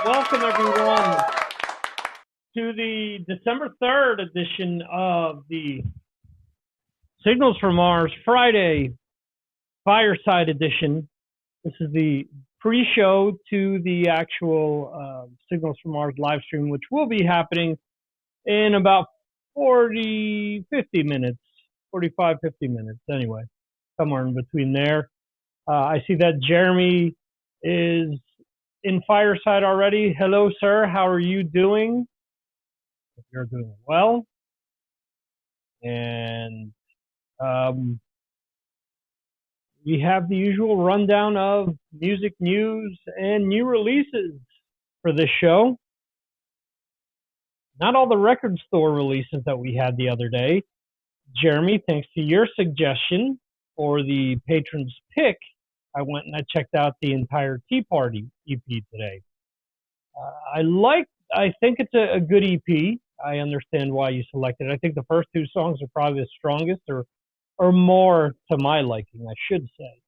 Welcome everyone to the December 3rd edition of the Signals from Mars Friday Fireside edition. This is the pre-show to the actual Signals from Mars live stream, which will be happening in about 50 minutes, 45, 50 minutes anyway, somewhere in between there. I see that Jeremy is in Fireside already. Hello, sir. How are you doing? If you're doing well. And we have the usual rundown of music news and new releases for this show. Not all the record store releases that we had the other day. Jeremy, thanks to your suggestion for the patron's pick, I went and I checked out the entire Tea Party EP today. I think it's a good EP. I understand why you selected it. I think the first two songs are probably the strongest or more to my liking, I should say.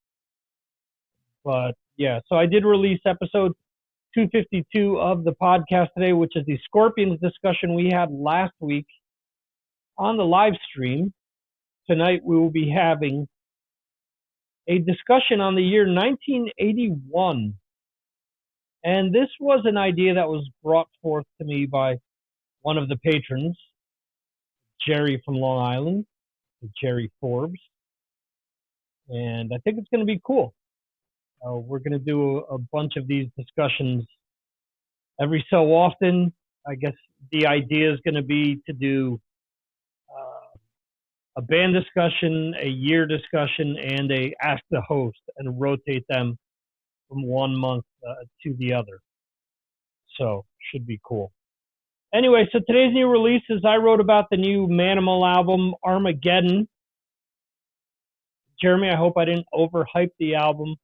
But yeah, so I did release episode 252 of the podcast today, which is the Scorpions discussion we had last week on the live stream. Tonight we will be having a discussion on the year 1981. And this was an idea that was brought forth to me by one of the patrons, Jerry from Long Island, Jerry Forbes. And I think it's going to be cool. We're going to do a bunch of these discussions every so often. I guess the idea is going to be to do a band discussion, a year discussion, and a ask the host, and rotate them from 1 month to the other. So should be cool. Anyway, so today's new releases, I wrote about the new Manimal album, Armageddon. Jeremy, I hope I didn't overhype the album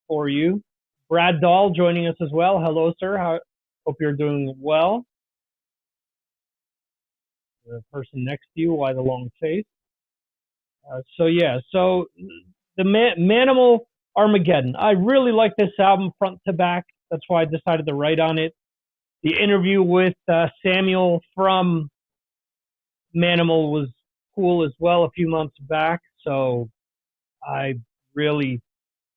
for you. Brad Dahl joining us as well. Hello, sir. Hope you're doing well. The person next to you, why the long face? So the Manimal Armageddon. I really like this album front to back. That's why I decided to write on it. The interview with Samuel from Manimal was cool as well a few months back. So I really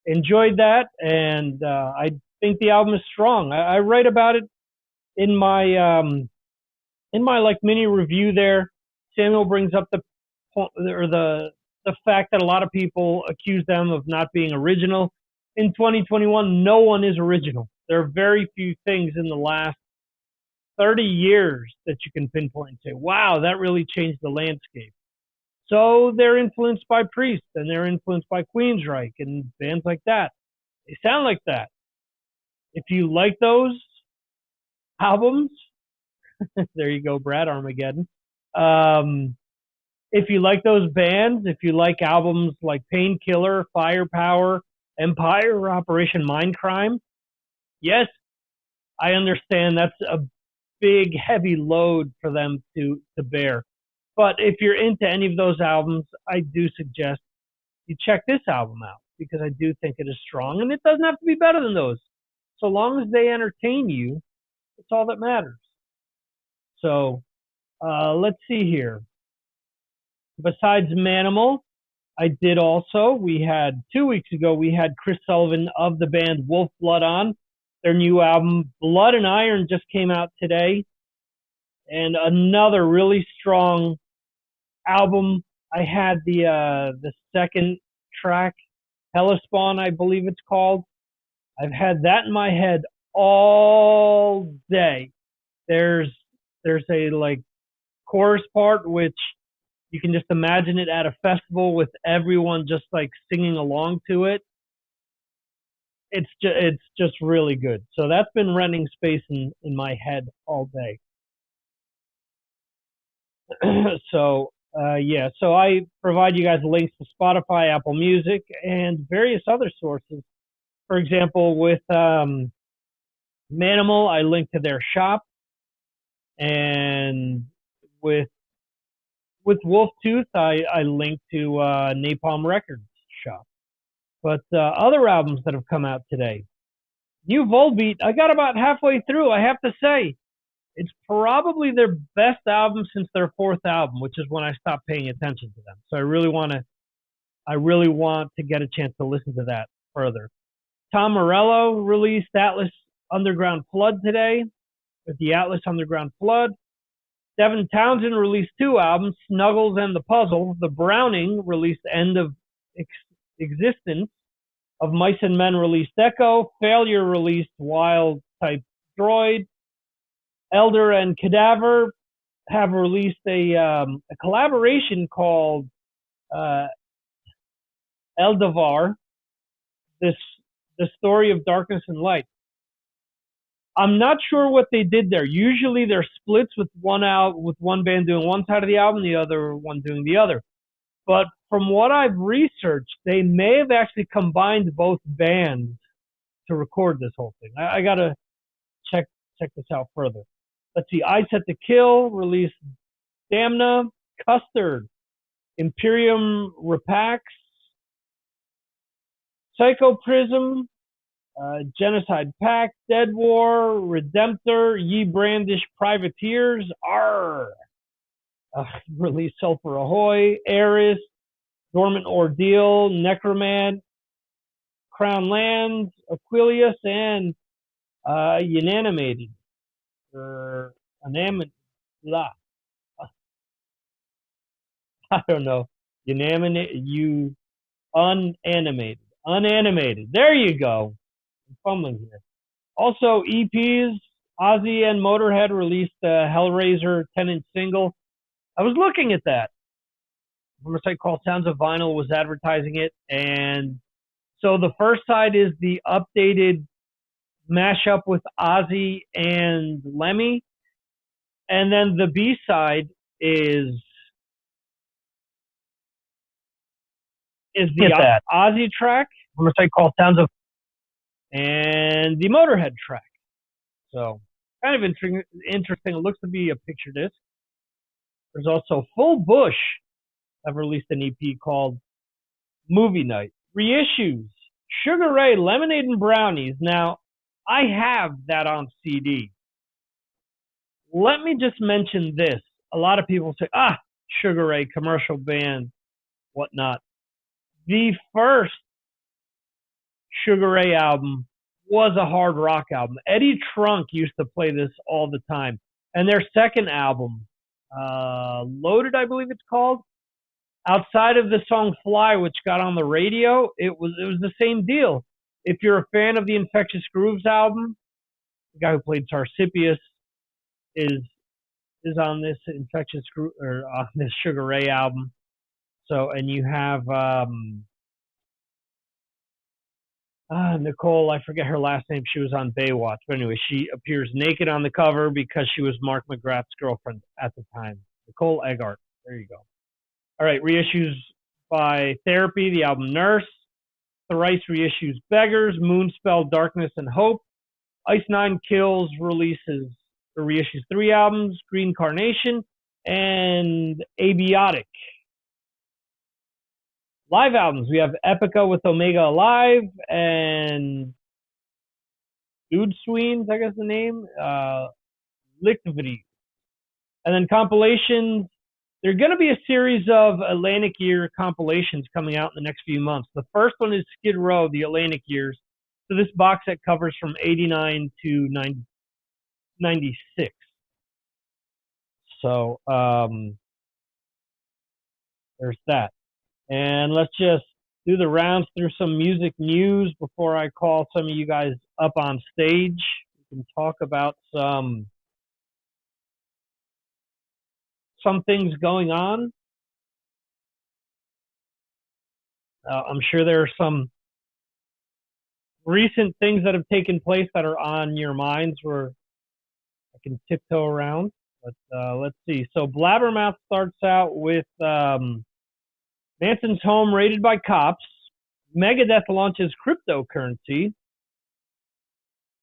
enjoyed that, and I think the album is strong. I write about it in my like mini review there. Samuel brings up the fact that a lot of people accuse them of not being original. In 2021, no one is original. There are very few things in the last 30 years that you can pinpoint and say, wow, that really changed the landscape. So they're influenced by Priest, and they're influenced by Queensryche and bands like that. They sound like that. If you like those albums, there you go, Brad, Armageddon. If you like those bands, if you like albums like Painkiller, Firepower, Empire, Operation Mindcrime, yes, I understand that's a big, heavy load for them to bear. But if you're into any of those albums, I do suggest you check this album out, because I do think it is strong, and it doesn't have to be better than those. So long as they entertain you, it's all that matters. So let's see here. Besides Manimal, I did also, 2 weeks ago, we had Chris Sullivan of the band Wolf Blood on. Their new album, Blood and Iron, just came out today. And another really strong album. I had the second track, Hellespawn, I believe it's called. I've had that in my head all day. There's a like chorus part which you can just imagine it at a festival with everyone just like singing along to it. It's just really good. So that's been renting space in my head all day. So I provide you guys links to Spotify, Apple Music, and various other sources. For example, with Manimal, I link to their shop, and with Wolftooth, I link to Napalm Records shop. But other albums that have come out today, New Volbeat, I got about halfway through. I have to say, it's probably their best album since their fourth album, which is when I stopped paying attention to them. So I really want to get a chance to listen to that further. Tom Morello released Atlas Underground Flood today with the Atlas Underground Flood. Devin Townsend released two albums, Snuggles and The Puzzle. The Browning released End of Existence. Of Mice and Men released Echo. Failure released Wild Type Droid. Elder and Cadaver have released a collaboration called Eldavar, the story of darkness and light. I'm not sure what they did there. Usually they're splits with one band doing one side of the album, the other one doing the other. But from what I've researched, they may have actually combined both bands to record this whole thing. I gotta check this out further. Let's see. I Set to Kill released Damna, Custard, Imperium Repax, Psycho Prism, Genocide Pact, Dead War, Redemptor, Ye Brandish Privateers, released Sulphur Ahoy, Eris, Dormant Ordeal, Necromant, Crown Lands, Aquilius, and Unanimated. Or I don't know. Unanimated. There you go. I'm fumbling here. Also, EPs. Ozzy and Motorhead released a Hellraiser 10-inch single. I was looking at that. From a site called Sounds of Vinyl was advertising it. And so the first side is the updated mashup with Ozzy and Lemmy. And then the B side is the Ozzy track from a site called Sounds of, and the Motorhead track. So kind of interesting. It looks to be a picture disc. There's also Full Bush. I've released an EP called Movie Night. Reissues. Sugar Ray, Lemonade and Brownies. Now, I have that on CD. Let me just mention this. A lot of people say, Sugar Ray, commercial band, whatnot. The first Sugar Ray album was a hard rock album. Eddie Trunk used to play this all the time. And their second album, Loaded, I believe it's called, outside of the song Fly, which got on the radio, it was the same deal. If you're a fan of the Infectious Grooves album, the guy who played Tarsipius is on this Infectious Groove, or on this Sugar Ray album. So, and you have Nicole, I forget her last name. She was on Baywatch. But anyway, she appears naked on the cover because she was Mark McGrath's girlfriend at the time. Nicole Eggart. There you go. All right, reissues by Therapy, the album Nurse. Thrice reissues Beggars, Moonspell, Darkness, and Hope. Ice Nine Kills reissues 3 albums, Green Carnation, and Abiotic. Live albums, we have Epica with Omega Alive, and Dude Sweens, I guess the name, Lickvity. And then compilations, there are going to be a series of Atlantic Year compilations coming out in the next few months. The first one is Skid Row, the Atlantic Years. So this box set covers from 89 to 96. So there's that. And let's just do the rounds through some music news before I call some of you guys up on stage. We can talk about some things going on. I'm sure there are some recent things that have taken place that are on your minds where I can tiptoe around. But let's see. So Blabbermouth starts out with Manson's home raided by cops. Megadeth launches cryptocurrency.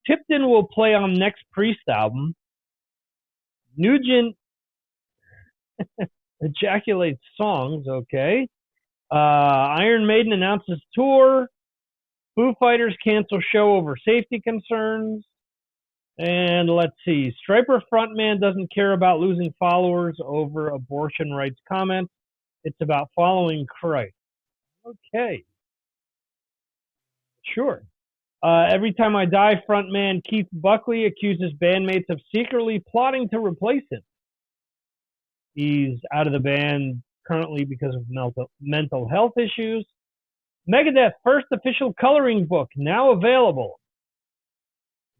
Tipton will play on next Priest album. Nugent ejaculates songs, okay. Iron Maiden announces tour. Foo Fighters cancel show over safety concerns. And let's see. Striper frontman doesn't care about losing followers over abortion rights comments. It's about following Christ. Okay. Sure. Every Time I Die frontman Keith Buckley accuses bandmates of secretly plotting to replace him. He's out of the band currently because of mental health issues. Megadeth first official coloring book now available.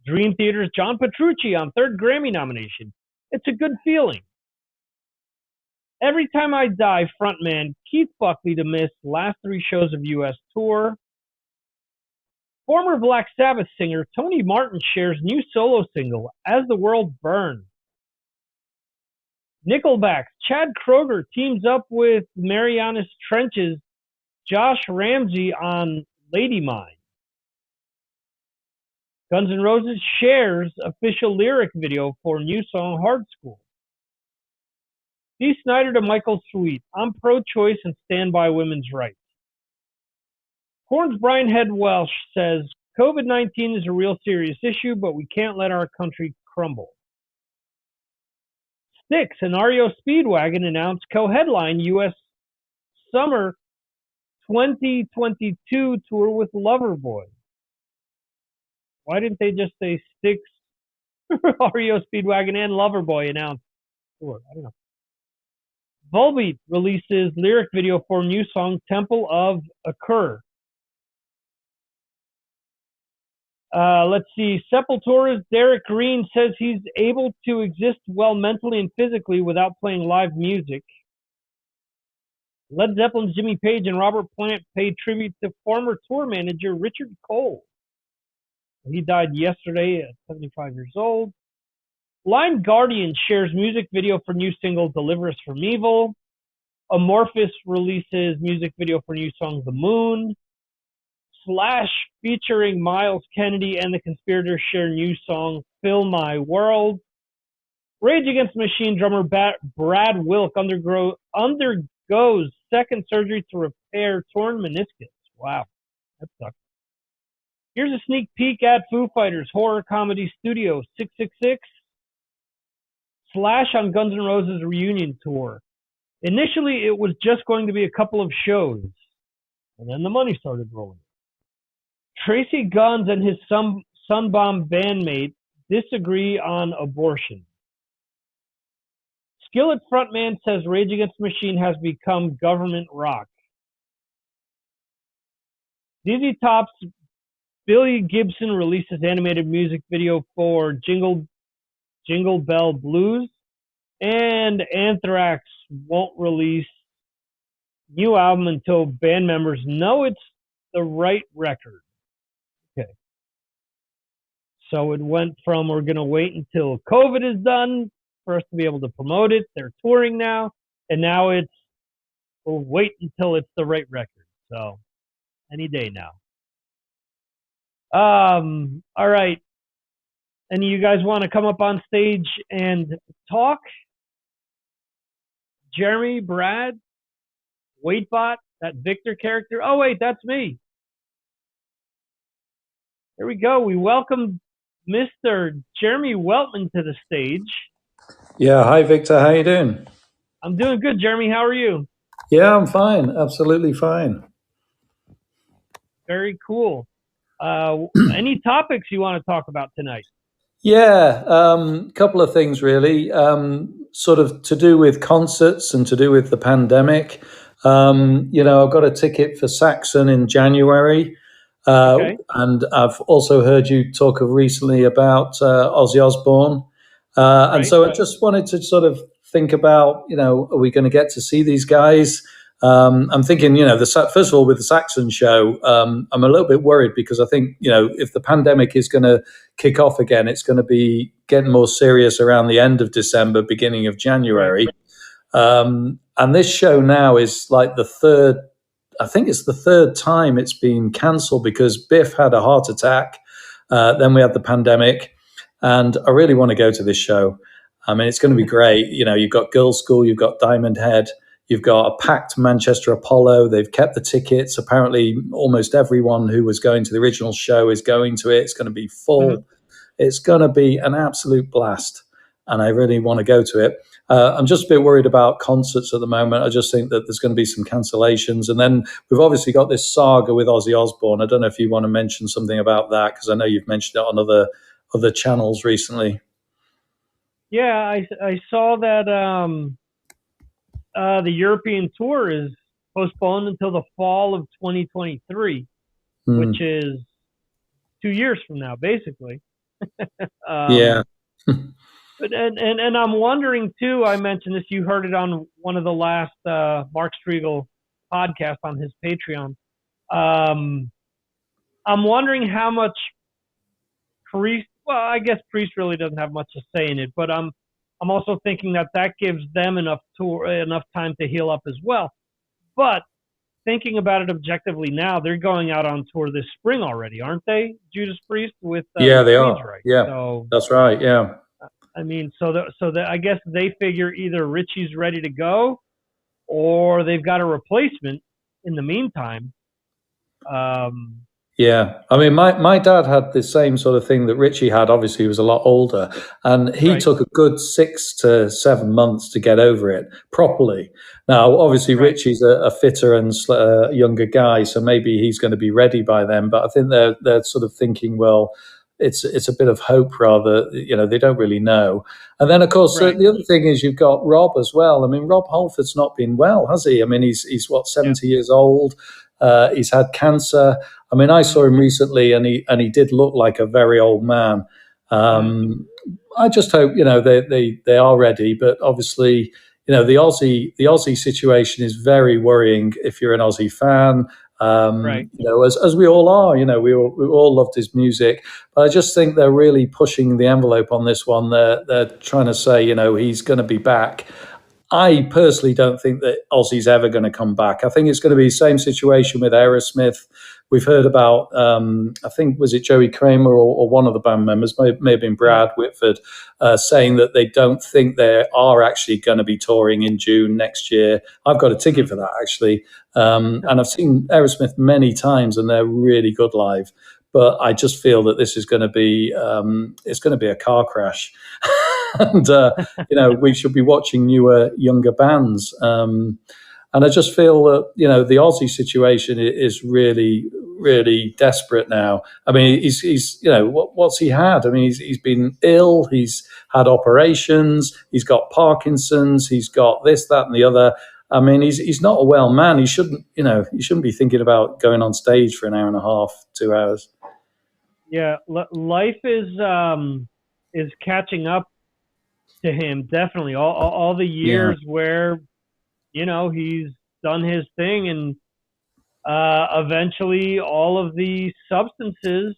Dream Theater's John Petrucci on third Grammy nomination. It's a good feeling. Every Time I Die frontman Keith Buckley to miss last 3 shows of U.S. tour. Former Black Sabbath singer Tony Martin shares new solo single, As the World Burns. Nickelback's Chad Kroeger teams up with Marianas Trench's Josh Ramsey on Lady Mine. Guns N' Roses shares official lyric video for new song Hard School. Dee Snider to Michael Sweet. I'm pro-choice and stand by women's rights. Korn's Brian Head Welsh says, COVID-19 is a real serious issue, but we can't let our country crumble. Styx and REO Speedwagon announced co-headline U.S. Summer 2022 tour with Loverboy. Why didn't they just say Styx, REO Speedwagon, and Loverboy announced tour? I don't know. Volbeat releases lyric video for new song Temple of Occur. Let's see. Sepultura's Derek Green says he's able to exist well mentally and physically without playing live music. Led Zeppelin's Jimmy Page and Robert Plant paid tribute to former tour manager Richard Cole. He died yesterday at 75 years old. Blind Guardian shares music video for new single Deliver Us From Evil. Amorphous releases music video for new song The Moon. Slash featuring Miles Kennedy and the Conspirators share new song Fill My World. Rage Against the Machine drummer Brad Wilk undergoes second surgery to repair torn meniscus. Wow, that sucks. Here's a sneak peek at Foo Fighters horror comedy Studio 666 Slash on Guns N' Roses reunion tour. Initially, it was just going to be a couple of shows, and then the money started rolling. Tracy Guns and his Sunbomb bandmate disagree on abortion. Skillet frontman says Rage Against the Machine has become government rock. ZZ Top's Billy Gibson releases animated music video for Jingle Bell Blues, and Anthrax won't release new album until band members know it's the right record. Okay. So it went from we're going to wait until COVID is done for us to be able to promote it. They're touring now. And now it's we'll wait until it's the right record. So any day now. All right. Any of you guys want to come up on stage and talk? Jeremy, Brad, Waitbot, that Victor character. Oh, wait, that's me. There we go. We welcome Mr. Jeremy Weltman to the stage. Yeah, hi, Victor. How you doing? I'm doing good, Jeremy. How are you? Yeah, I'm fine. Absolutely fine. Very cool. Any topics you want to talk about tonight? Yeah, couple of things really, sort of to do with concerts and to do with the pandemic. I've got a ticket for Saxon in January, Okay. and I've also heard you talk of recently about Ozzy Osbourne, and so I just wanted to sort of think about, are we going to get to see these guys? I'm thinking, first of all, with the Saxon show, I'm a little bit worried because I think, if the pandemic is going to kick off again, it's going to be getting more serious around the end of December, beginning of January. And this show now is like the third time it's been cancelled because Biff had a heart attack. Then we had the pandemic, and I really want to go to this show. I mean, it's going to be great. You've got Girls' School, you've got Diamond Head, You've got a packed Manchester Apollo. They've kept the tickets. Apparently, almost everyone who was going to the original show is going to it. It's going to be full. Mm-hmm. It's going to be an absolute blast, and I really want to go to it. I'm just a bit worried about concerts at the moment. I just think that there's going to be some cancellations. And then we've obviously got this saga with Ozzy Osbourne. I don't know if you want to mention something about that, because I know you've mentioned it on other channels recently. Yeah, I saw that the European tour is postponed until the fall of 2023, which is 2 years from now, basically. Yeah. But and I'm wondering too, I mentioned this, you heard it on one of the last Mark Striegel podcasts on his Patreon. I'm wondering how much Priest, well, I guess Priest really doesn't have much to say in it, but I'm also thinking that gives them enough time to heal up as well. But thinking about it objectively now, they're going out on tour this spring already, aren't they? Judas Priest with yeah, they Queens, are. right? Yeah, so, that's right. Yeah. I mean, so I guess they figure either Richie's ready to go, or they've got a replacement in the meantime. Yeah, I mean, my dad had the same sort of thing that Richie had. Obviously, he was a lot older, and he took a good 6 to 7 months to get over it properly. Now, obviously, Richie's a fitter and younger guy, so maybe he's going to be ready by then. But I think they're sort of thinking, well, it's a bit of hope rather. They don't really know. And then, of course, the other thing is you've got Rob as well. I mean, Rob Halford's not been well, has he? I mean, he's what, 70 years old. He's had cancer. I mean, I saw him recently, and he did look like a very old man. I just hope they are ready, but obviously the Aussie situation is very worrying if you're an Aussie fan. As we all are, we all loved his music, but I just think they're really pushing the envelope on this one. They're trying to say he's going to be back. I personally don't think that Ozzy's ever going to come back. I think it's going to be the same situation with Aerosmith. We've heard about, I think, was it Joey Kramer or one of the band members, may have been Brad Whitford, saying that they don't think they are actually going to be touring in June next year. I've got a ticket for that, actually. And I've seen Aerosmith many times, and they're really good live. But I just feel that this is going to be, it's going to be a car crash. And, we should be watching newer, younger bands. And I just feel that, the Aussie situation is really, really desperate now. I mean, he's what's he had? I mean, he's been ill. He's had operations. He's got Parkinson's. He's got this, that, and the other. I mean, he's not a well man. He shouldn't be thinking about going on stage for an hour and a half, 2 hours. Yeah, life is catching up to him, definitely. All the years where he's done his thing, and eventually all of the substances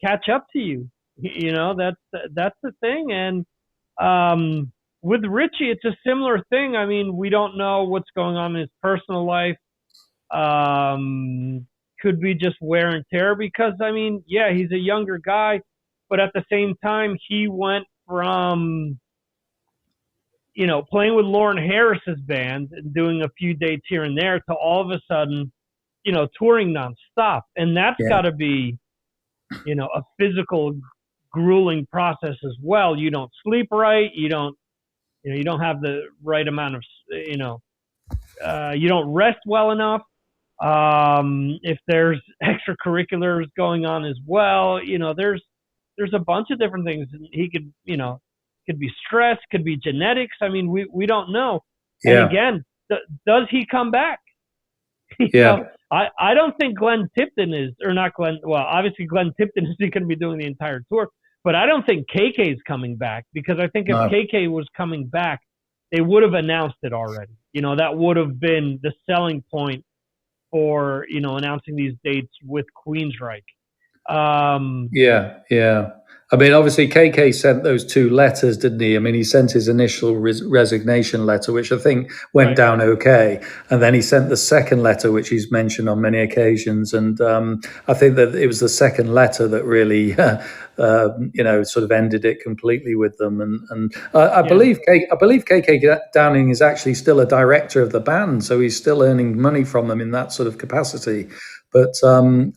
catch up to you. That's the thing. And with Richie, it's a similar thing. I mean, we don't know what's going on in his personal life. Could be just wear and tear, because I mean, yeah, he's a younger guy, but at the same time, he went from playing with Lauren Harris's band and doing a few dates here and there to all of a sudden, touring nonstop. And that's got to be, a physical, grueling process as well. You don't sleep right. You don't have the right amount of, you don't rest well enough. If there's extracurriculars going on as well, there's a bunch of different things. He could, could be stress, could be genetics. I mean, we don't know. Yeah. And again, does he come back? I don't think Glenn Tipton is, or not Glenn. Well, obviously Glenn Tipton is going to be doing the entire tour, but I don't think KK is coming back, because I think if KK was coming back, they would have announced it already. That would have been the selling point for, announcing these dates with Queensryche. Yeah. I mean, obviously, KK sent those 2 letters, didn't he? I mean, he sent his initial resignation letter, which I think went down okay. And then he sent the second letter, which he's mentioned on many occasions. And I think that it was the second letter that really, sort of ended it completely with them. And I believe KK Downing is actually still a director of the band, so he's still earning money from them in that sort of capacity. But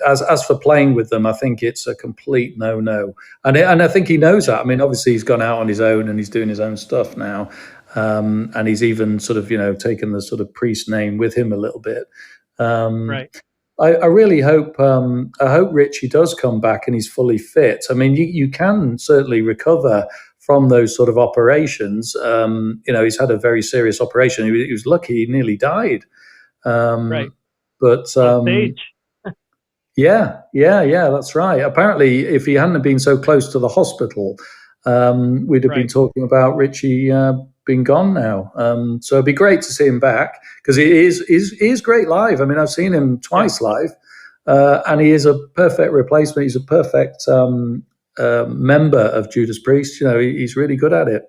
as for playing with them, I think it's a complete no-no. And I think he knows that. I mean, obviously, he's gone out on his own and he's doing his own stuff now. And he's even sort of, taken the sort of Priest name with him a little bit. Right. I really hope Richie does come back and he's fully fit. I mean, you can certainly recover from those sort of operations. He's had a very serious operation. He was lucky; he nearly died. Right. But on stage. Yeah, that's right. Apparently, if he hadn't been so close to the hospital, we'd have been talking about Richie being gone now. So it'd be great to see him back, because he is great live. I mean, I've seen him twice live, and he is a perfect replacement. He's a perfect member of Judas Priest. He's really good at it.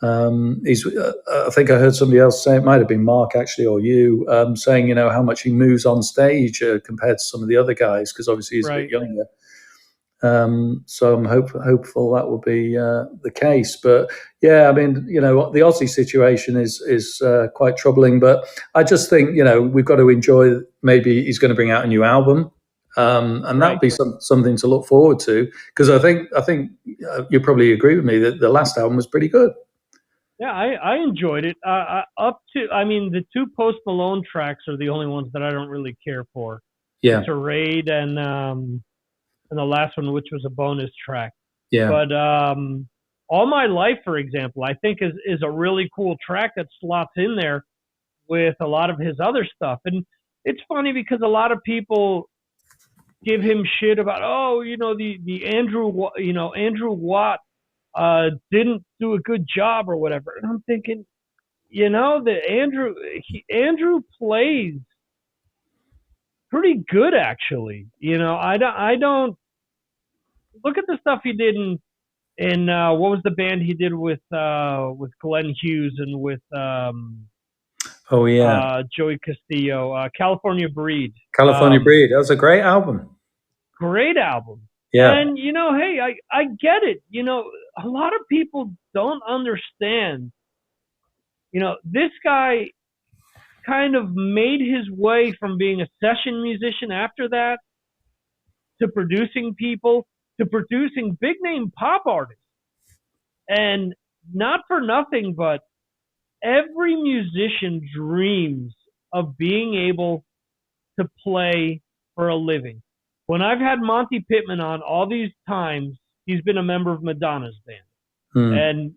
I think I heard somebody else say, it might have been Mark actually, or you, saying, how much he moves on stage compared to some of the other guys, because obviously he's a bit younger. So I'm hopeful that will be the case. But yeah, I mean, the Aussie situation is quite troubling. But I just think, we've got to enjoy. Maybe he's going to bring out a new album, and that'll be something to look forward to. Because I think you probably agree with me that the last album was pretty good. Yeah, I enjoyed it. The 2 Post Malone tracks are the only ones that I don't really care for. Yeah. It's a Raid and the last one, which was a bonus track. Yeah. But All My Life, for example, I think is a really cool track that slots in there with a lot of his other stuff. And it's funny because a lot of people give him shit about, the Andrew Watt didn't do a good job or whatever. And I'm thinking, that Andrew plays pretty good, actually. I don't look at the stuff he did in what was the band he did with Glenn Hughes and with Joey Castillo, California Breed. Breed. That was a great album. Great album. Yeah. And, hey, I get it. A lot of people don't understand. This guy kind of made his way from being a session musician after that to producing people, to producing big name pop artists. And not for nothing, but every musician dreams of being able to play for a living. When I've had Monty Pittman on all these times, he's been a member of Madonna's band. And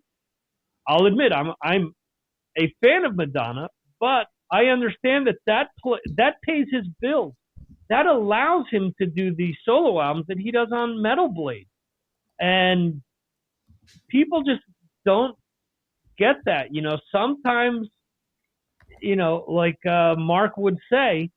I'll admit, I'm a fan of Madonna, but I understand that pays his bills. That allows him to do these solo albums that he does on Metal Blade. And people just don't get that. Sometimes, like Mark would say,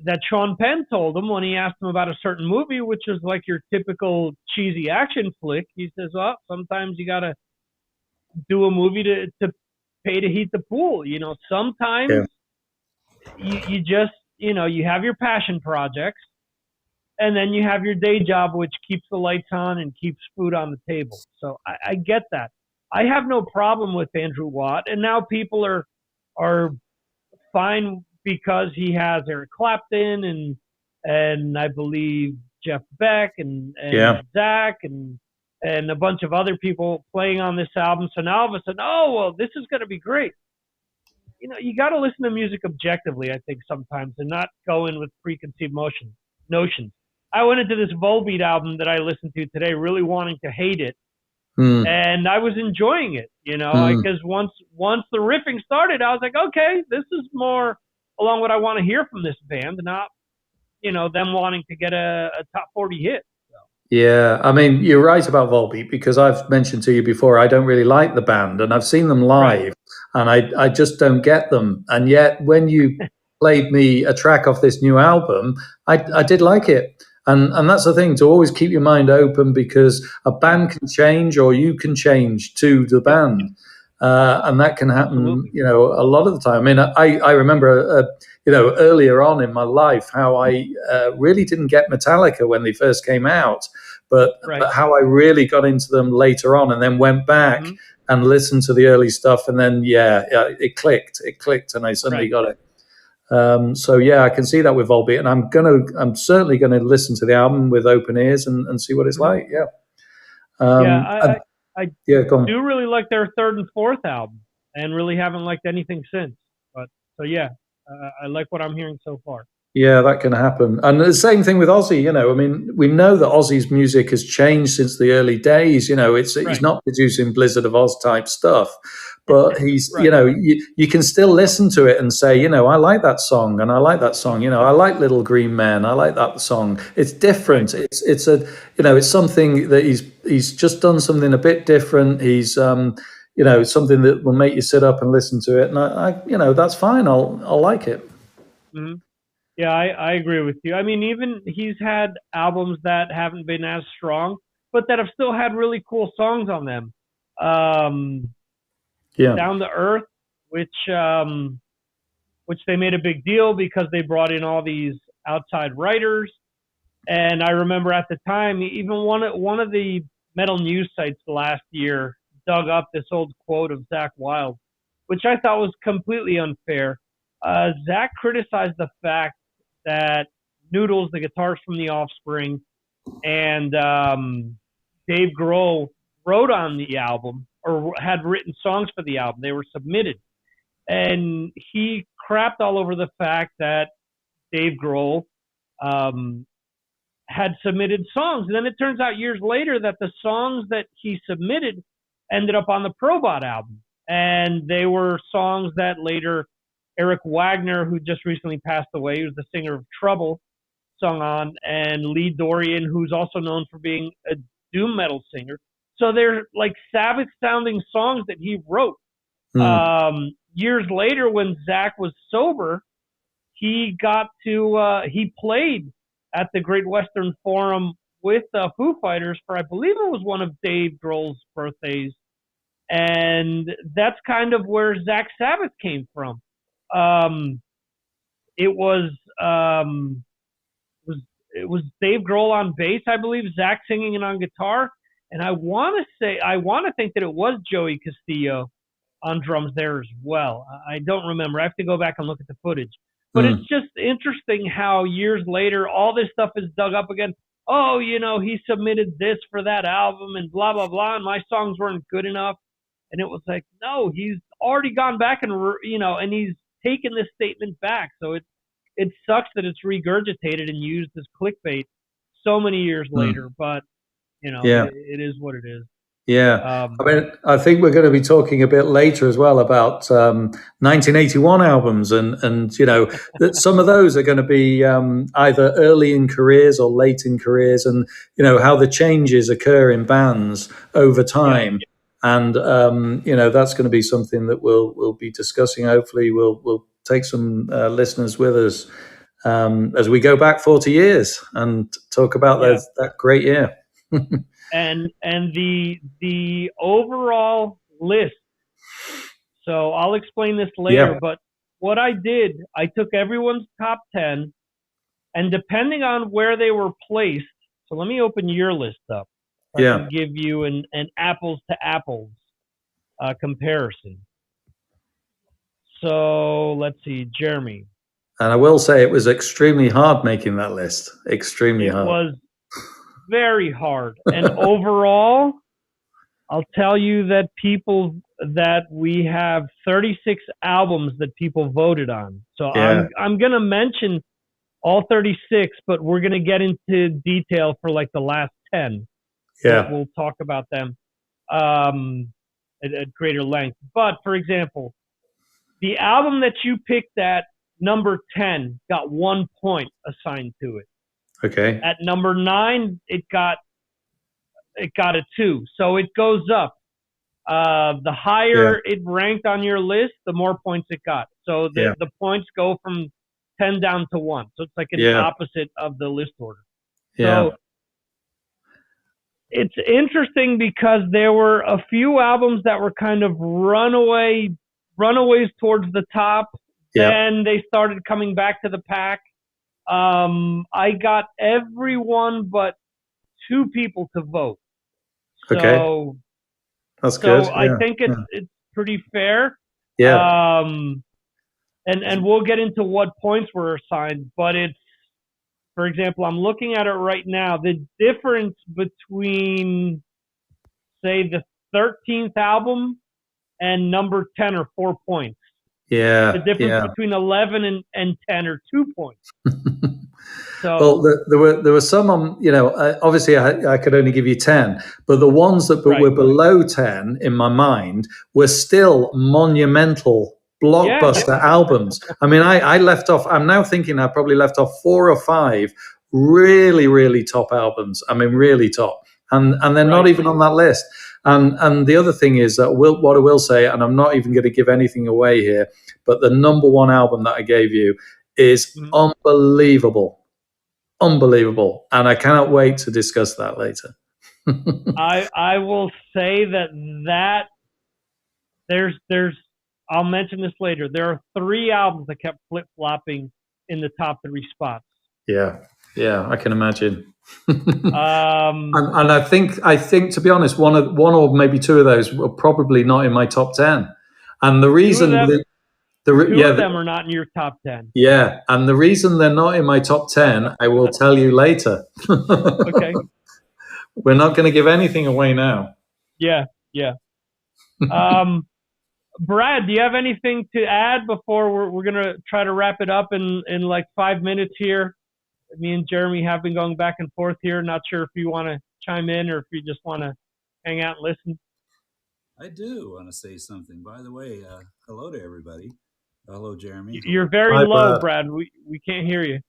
that Sean Penn told him when he asked him about a certain movie, which is like your typical cheesy action flick. He says, well, sometimes you got to do a movie to pay to heat the pool. Sometimes you just, you have your passion projects, and then you have your day job, which keeps the lights on and keeps food on the table. So I get that. I have no problem with Andrew Watt. And now people are fine because he has Eric Clapton and I believe Jeff Beck and Zach and a bunch of other people playing on this album. So now all of a sudden, this is going to be great. You got to listen to music objectively, I think, sometimes, and not go in with preconceived notions. I went into this Volbeat album that I listened to today really wanting to hate it, and I was enjoying it, because once the riffing started, I was like, okay, this is more along what I want to hear from this band, not, them wanting to get a top 40 hit. So. Yeah, I mean, you're right about Volbeat, because I've mentioned to you before, I don't really like the band, and I've seen them live, and I just don't get them. And yet, when you played me a track off this new album, I did like it. And that's the thing, to always keep your mind open, because a band can change, or you can change to the band. And that can happen, a lot of the time. I mean, I remember, earlier on in my life, how I really didn't get Metallica when they first came out, but how I really got into them later on, and then went back and listened to the early stuff, and then it clicked, and I suddenly got it. So I can see that with Volbeat, and I'm certainly gonna listen to the album with open ears and see what it's like. I do really like their third and fourth album, and really haven't liked anything since. But I like what I'm hearing so far. Yeah, that can happen. And the same thing with Ozzy, I mean, we know that Ozzy's music has changed since the early days. He's not producing Blizzard of Oz type stuff, but he's, you can still listen to it and say, I like that song, and I like that song. I like Little Green Men. I like that song. It's different. It's it's something that he's just done something a bit different. He's, something that will make you sit up and listen to it. And I that's fine. I'll like it. Mm-hmm. Yeah, I agree with you. I mean, even he's had albums that haven't been as strong, but that have still had really cool songs on them. Down to Earth, which they made a big deal because they brought in all these outside writers. And I remember at the time, even one of the metal news sites last year dug up this old quote of Zakk Wylde, which I thought was completely unfair. Zakk criticized the fact that Noodles, the guitarist from The Offspring, and Dave Grohl wrote on the album, or had written songs for the album. They were submitted. And he crapped all over the fact that Dave Grohl had submitted songs. And then it turns out years later that the songs that he submitted ended up on the Probot album. And they were songs that later Eric Wagner, who just recently passed away, who's the singer of Trouble, sung on, and Lee Dorian, who's also known for being a doom metal singer. So they're like Sabbath-sounding songs that he wrote. Years later, when Zakk was sober, he played at the Great Western Forum with Foo Fighters for, I believe it was one of Dave Grohl's birthdays. And that's kind of where Zakk Sabbath came from. It was Dave Grohl on bass, I believe, Zakk singing it on guitar, and I want to think that it was Joey Castillo on drums there as well. I don't remember. I have to go back and look at the footage. But it's just interesting how years later all this stuff is dug up again. Oh, he submitted this for that album and blah blah blah, and my songs weren't good enough. And it was like, no, he's already gone back and and he's taken this statement back. So it sucks that it's regurgitated and used as clickbait so many years later. But it is what it is. Yeah, I mean, I think we're going to be talking a bit later as well about 1981 albums, and that some of those are going to be either early in careers or late in careers, and how the changes occur in bands over time. And that's going to be something that we'll be discussing. Hopefully, we'll take some listeners with us as we go back 40 years and talk about that great year. and the overall list. So I'll explain this later. But what I did, I took everyone's top 10, and depending on where they were placed. So let me open your list up. I can give you an apples to apples comparison. So let's see, Jeremy. And I will say it was extremely hard making that list. Extremely hard. It was very hard. And overall, I'll tell you that we have 36 albums that people voted on. So I'm going to mention all 36, but we're going to get into detail for like the last 10. We'll talk about them at greater length. But for example, the album that you picked at number 10 got 1 point assigned to it. Okay. At number 9, it got a 2. So it goes up. The higher it ranked on your list, the more points it got. So the points go from 10 down to 1. So it's like an opposite of the list order. So it's interesting because there were a few albums that were kind of runaways towards the top. Then they started coming back to the pack. I got everyone but 2 people to vote. So that's good. I think it's pretty fair. Yeah. And we'll get into what points were assigned, but it's, for example, I'm looking at it right now. The difference between, say, the 13th album and number 10 are 4 points. Yeah. The difference between 11 and 10 are 2 points. So, well, there were some on, obviously I could only give you 10, but the ones that were below 10 in my mind were still monumental blockbuster albums. I mean, I left off, I'm now thinking I probably left off 4 or 5 really, really top albums. I mean, really top. And they're not even on that list. And the other thing is that what I will say, and I'm not even going to give anything away here, but the number 1 album that I gave you is unbelievable. Unbelievable. And I cannot wait to discuss that later. I will say that there's I'll mention this later. There are 3 albums that kept flip-flopping in the top 3 spots. Yeah, I can imagine. And I think to be honest, one or maybe 2 of those were probably not in my top 10. And the reason two of them are not in your top 10. Yeah, and the reason they're not in my top 10, I will tell you later. Okay. We're not going to give anything away now. Yeah. Brad, do you have anything to add before we're going to try to wrap it up in like 5 minutes here? Me and Jeremy have been going back and forth here. Not sure if you want to chime in or if you just want to hang out and listen. I do want to say something. By the way, hello to everybody. Hello, Jeremy. You're very low, Brad. We can't hear you.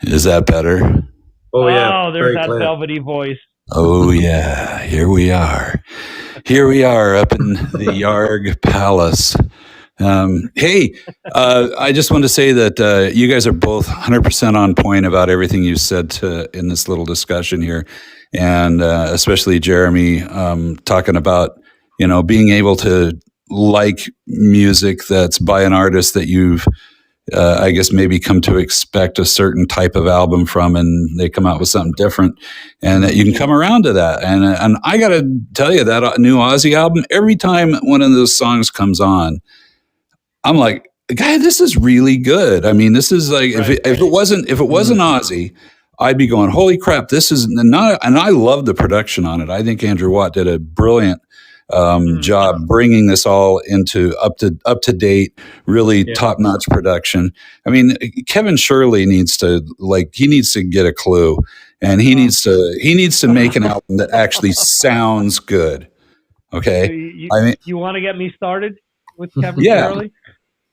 Is that better? Oh, yeah. Oh, there's that velvety voice. Oh, yeah. Here we are. Here we are up in the Yarg Palace. Hey, I just want to say that you guys are both 100% on point about everything you said in this little discussion here. And especially Jeremy talking about, being able to like music that's by an artist that you've I guess maybe come to expect a certain type of album from, and they come out with something different, and that you can come around to that. And I got to tell you, that new Ozzy album, every time one of those songs comes on, I'm like, guy, this is really good. I mean, this is like, if it wasn't Ozzy, I'd be going, holy crap, this is not. And I love the production on it. I think Andrew Watt did a brilliant job bringing this all into up to date, really top notch production. I mean, Kevin Shirley needs to get a clue, and he needs to make an album that actually sounds good. Okay, you want to get me started with Kevin Shirley?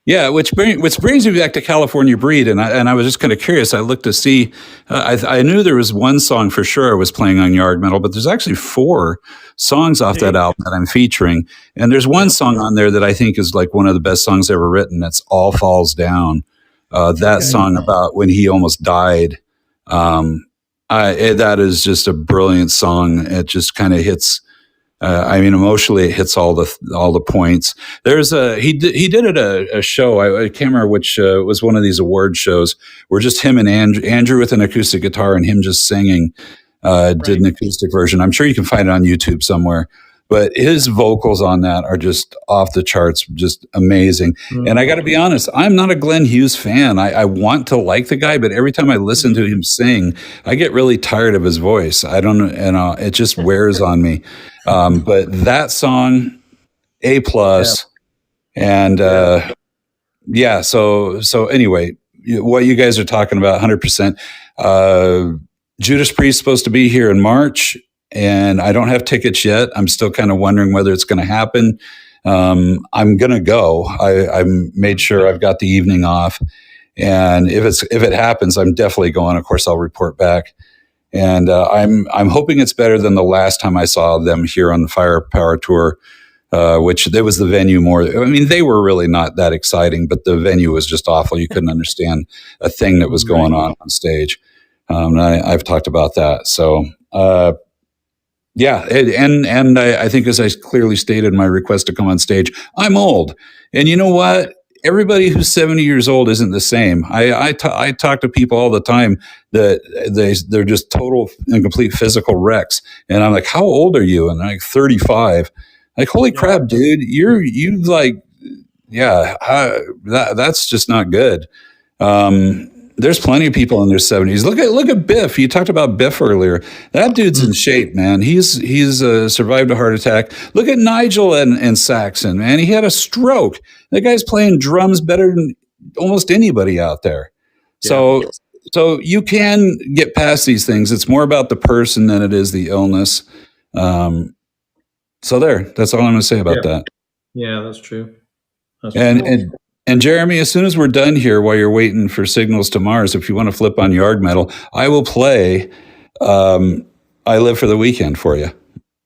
Yeah, which brings me back to California Breed, and I was just kind of curious. I looked to see, I knew there was one song for sure I was playing on Yard Metal, but there's actually 4 songs off that album that I'm featuring, and there's one song on there that I think is like one of the best songs ever written. That's All Falls Down. That song about when he almost died. That is just a brilliant song. It just kind of hits. Emotionally, it hits all the points. There's he did it a show. I can't remember which was one of these award shows where just him and Andrew with an acoustic guitar and him just singing. Did an acoustic version. I'm sure you can find it on YouTube somewhere. But his vocals on that are just off the charts, just amazing. Mm-hmm. And I got to be honest, I'm not a Glenn Hughes fan. I want to like the guy, but every time I listen to him sing, I get really tired of his voice. I don't know, and it just wears on me. But that song, A+, and So anyway, what you guys are talking about, 100%. Judas Priest supposed to be here in March. And I don't have tickets yet. I'm still kind of wondering whether it's going to happen. I'm going to go. I made sure I've got the evening off. And if it happens, I'm definitely going. Of course, I'll report back. And I'm hoping it's better than the last time I saw them here on the Firepower Tour, which there was the venue more. I mean, they were really not that exciting, but the venue was just awful. You couldn't understand a thing that was going on stage. I've talked about that. So, yeah, and I think, as I clearly stated in my request to come on stage, I'm old, and you know what? Everybody who's 70 years old isn't the same. I talk to people all the time that they're just total and complete physical wrecks, and I'm like, how old are you? And I'm like, 35. Like, holy crap, dude, you like, yeah, that's just not good. There's plenty of people in their 70s. Look at Biff. You talked about Biff earlier. That dude's in shape, man. He's survived a heart attack. Look at Nigel and Saxon, man. He had a stroke. That guy's playing drums better than almost anybody out there. Yeah. So you can get past these things. It's more about the person than it is the illness. So that's all I'm going to say about that. Yeah, that's true. And Jeremy, as soon as we're done here, while you're waiting for Signals to Mars, if you want to flip on Yard Metal, I will play I Live for the Weekend for you.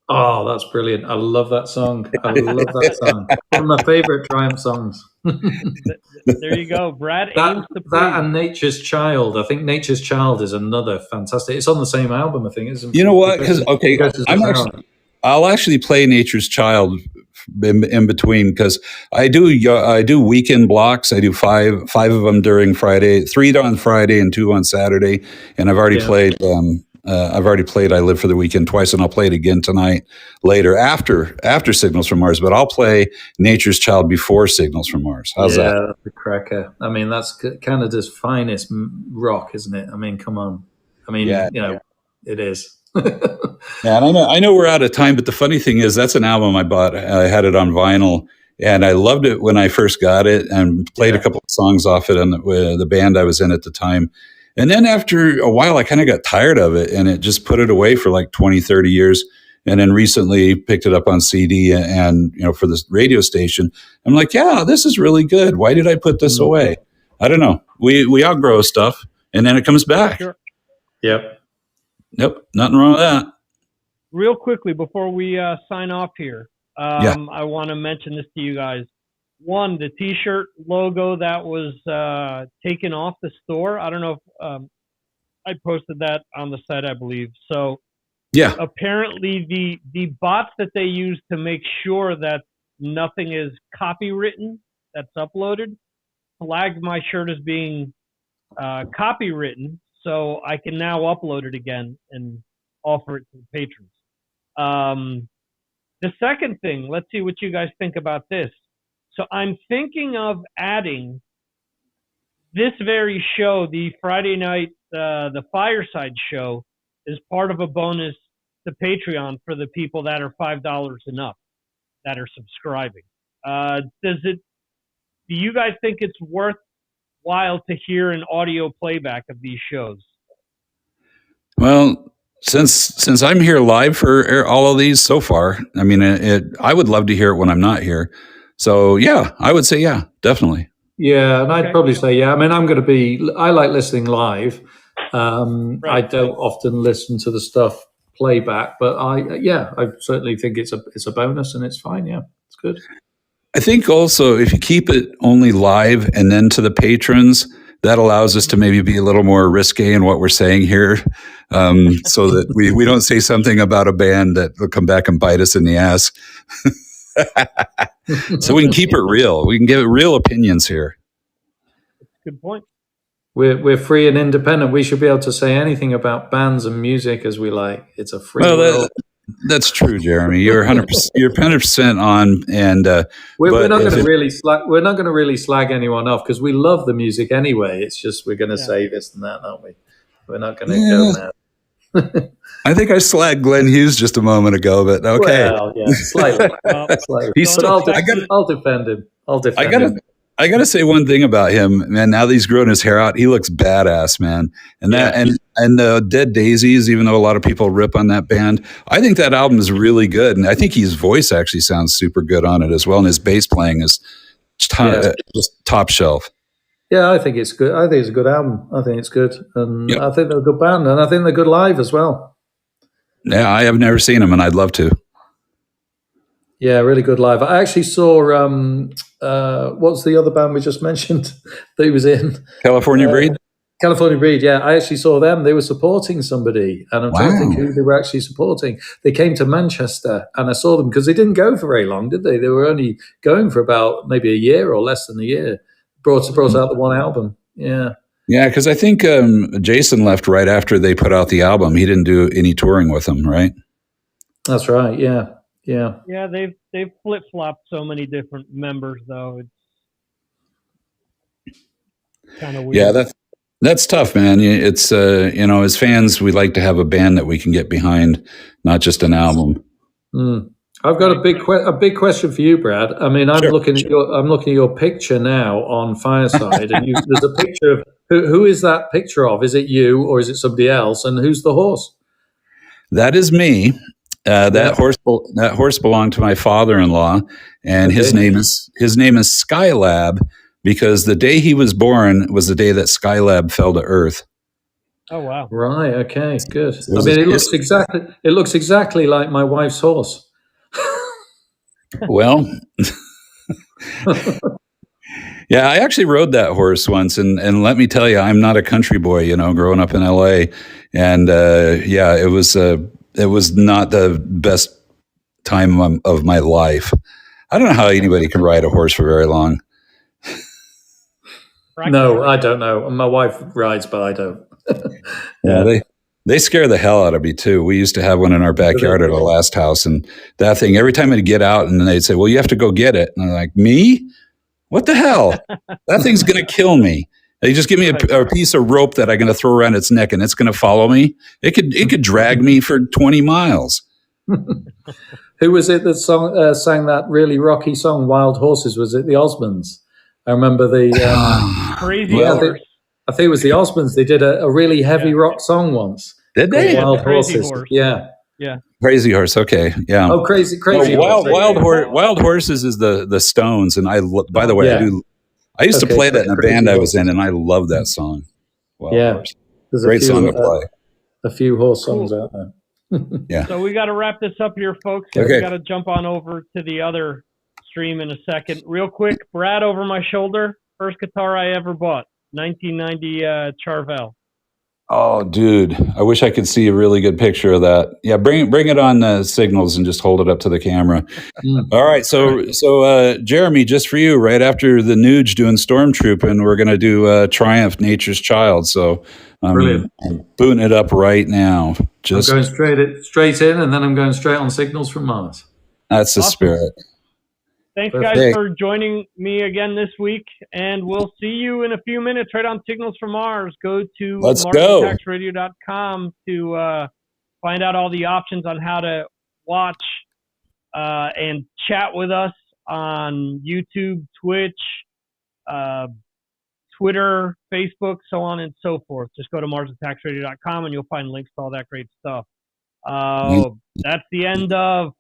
Oh, that's brilliant. I love that song. I love that song. One of my favorite Triumph songs. There you go. Brad aims to play. That and Nature's Child. I think Nature's Child is another fantastic. It's on the same album, I think, isn't it? You know what? I'll actually play Nature's Child in between, because I do weekend blocks. I do five of them during Friday, 3 on Friday and 2 on Saturday, and I've already played. I've already played I Live for the Weekend twice, and I'll play it again tonight later after Signals from Mars. But I'll play Nature's Child before Signals from Mars. How's that? Yeah, the cracker. I mean, that's Canada's finest rock, isn't it? I mean, come on. I mean, it is. Yeah, and I know we're out of time, but the funny thing is, that's an album I bought. I had it on vinyl, and I loved it when I first got it, and played a couple of songs off it on the band I was in at the time. And then after a while, I kind of got tired of it, and it just put it away for like 20, 30 years. And then recently picked it up on CD and, for this radio station. I'm like, yeah, this is really good. Why did I put this away? I don't know. We outgrow stuff, and then it comes back. Sure. Yep. Nope, nothing wrong with that. Real quickly, before we sign off here, I want to mention this to you guys. One, the T-shirt logo that was taken off the store. I don't know if I posted that on the site, I believe. So apparently the bots that they use to make sure that nothing is copywritten that's uploaded flagged my shirt as being copywritten. So I can now upload it again and offer it to the patrons. The second thing, let's see what you guys think about this. So I'm thinking of adding this very show, the Friday night, the Fireside show, is part of a bonus to Patreon for the people that are $5 and up that are subscribing. Do you guys think it's worthwhile to hear an audio playback of these shows? Well, since I'm here live for all of these so far, I mean, I would love to hear it when I'm not here. So yeah, I would say definitely. Yeah, and I'd probably say I mean, I like listening live. I don't often listen to the stuff playback, but I certainly think it's a bonus, and it's fine. Yeah, it's good. I think also, if you keep it only live and then to the patrons, that allows us to maybe be a little more risque in what we're saying here, so that we don't say something about a band that will come back and bite us in the ass. So we can keep it real. We can give it real opinions here. Good point. We're free and independent. We should be able to say anything about bands and music as we like. It's a free world. That's true, Jeremy. You're 100%. You're 100% on, and we're not going to really slag. We're not going to really slag anyone off because we love the music anyway. It's just we're going to say this and that, aren't we? We're not going to go now. I think I slagged Glenn Hughes just a moment ago, but okay. Well, yeah, slightly. I'll defend him. I gotta say one thing about him, man. Now that he's grown his hair out, he looks badass, man. And and the Dead Daisies, even though a lot of people rip on that band, I think that album is really good, and I think his voice actually sounds super good on it as well, and his bass playing is just top shelf. Yeah, I think it's good. I think it's a good album. I think it's good, and I think they're a good band, and I think they're good live as well. Yeah, I have never seen them, and I'd love to. Yeah, really good live. I actually saw what's the other band we just mentioned that he was in? California Breed? California Breed, yeah. I actually saw them. They were supporting somebody, and I'm trying to think who they were actually supporting. They came to Manchester, and I saw them because they didn't go for very long, did they? They were only going for about maybe a year or less than a year. Brought out the one album, yeah. Yeah, because I think Jason left right after they put out the album. He didn't do any touring with them, right? That's right. Yeah. Yeah, they've flip flopped so many different members, though. It's kind of weird. Yeah, that's tough, man. It's as fans, we like to have a band that we can get behind, not just an album. I've got a big question for you, Brad. I mean, I'm looking at your picture now on Fireside, and there's a picture of who is that picture of? Is it you or is it somebody else? And who's the horse? That is me. That horse belonged to my father-in-law, and his name is Skylab, because the day he was born was the day that Skylab fell to Earth. Oh wow! Right. Okay. Good. I mean, it looks exactly like my wife's horse. Well, yeah, I actually rode that horse once, and let me tell you, I'm not a country boy, growing up in LA, and it was not the best time of my life. I don't know how anybody can ride a horse for very long. No, I don't know. My wife rides, but I don't. Yeah, they scare the hell out of me too. We used to have one in our backyard at our last house, and that thing, every time I'd get out and they'd say, well, you have to go get it. And I'm like, me? What the hell? That thing's going to kill me. They just give me a piece of rope that I'm going to throw around its neck and it's going to follow me. It could drag me for 20 miles. Who was it that sang that really rocky song, Wild Horses? Was it the Osmonds? I remember the... Crazy Horse. I think it was the Osmonds. They did a really heavy rock song once. Did they? Wild Horses. Horse. Yeah. Crazy Horse. Okay. Yeah. Oh, Crazy Horse. Wild Horses is the Stones, and by the way, I used to play that in a band I was in, and I love that song. Wild Horse. Great song to play. A few horse songs out there. Yeah. So we got to wrap this up here, folks. Okay. We got to jump on over to the other stream in a second. Real quick, Brad over my shoulder. First guitar I ever bought. 1990 Charvel. Oh, dude! I wish I could see a really good picture of that. Yeah, bring it on Signals and just hold it up to the camera. All right, so Jeremy, just for you, right after the Nuge doing Stormtrooping, we're going to do Triumph, Nature's Child. So I'm booting it up right now. I'm going straight in, and then I'm going straight on Signals from Mars. That's the spirit. Thanks, guys, for joining me again this week, and we'll see you in a few minutes right on Signals from Mars. Go to martintaxradio.com to find out all the options on how to watch and chat with us on YouTube, Twitch, Twitter, Facebook, so on and so forth. Just go to martintaxradio.com, and you'll find links to all that great stuff. That's the end of